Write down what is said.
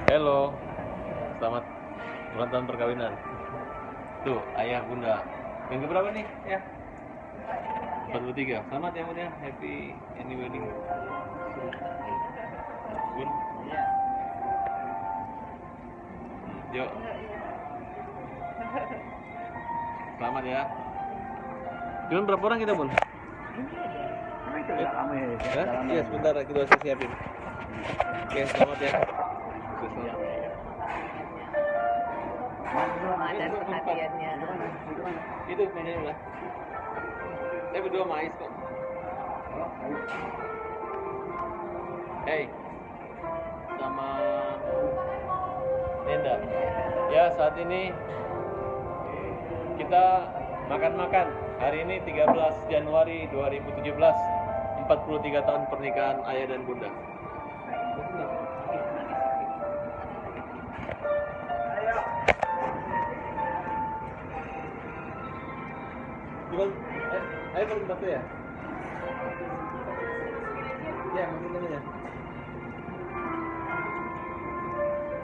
Hello, selamat ulang tahun perkawinan. Tuh, ayah bunda. Yang keberapa nih? Ya, 43. Selamat ya bunda, happy anniversary wedding. Bun, yuk, selamat ya. Cuman berapa orang kita bun? Iya, sebentar kita harus siapin. Oke, selamat ya. Belum ada perhatiannya. Itu mejanya udah. Saya berdua sama Ais kok. Hey, sama Nenda. Ya, saat ini kita makan-makan. Hari ini 13 Januari 2017, 43 tahun pernikahan ayah dan bunda. Jual, ayo bagi batu ya? Ya, mungkin aja.